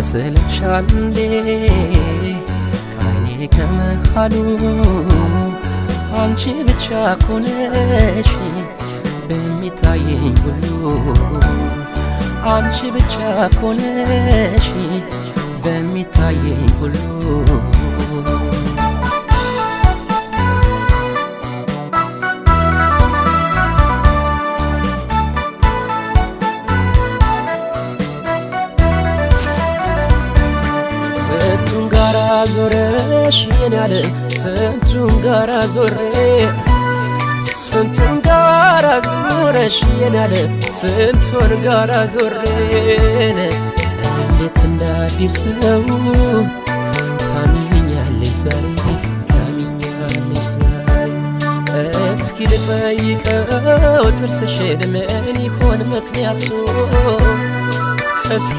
ተስለሻል እንዴ ከዓይኔ ከመሃሉ አንቺ ብቻ ኮነሽ በሚታየኝ ሁሉ አንቺ ብቻ ኮነሽ በሚታየኝ ሁሉ ስንቱን ጋራ ዞረሽ የኔ ዓለም ስንቱን ጋራ ዞሬ ስንቱን ጋራ ዞረሽ የኔ ዓለም ስንቱን ጋራ ዞሬ እንዴት እንደ አዲስ ሰው ታሚኛለሽ ዛሬ ታሚኛለሽ ዛሬ እስኪ ልጠይቀው ጥርስሽን ምን ይሆን ምክንያቱ እስኪ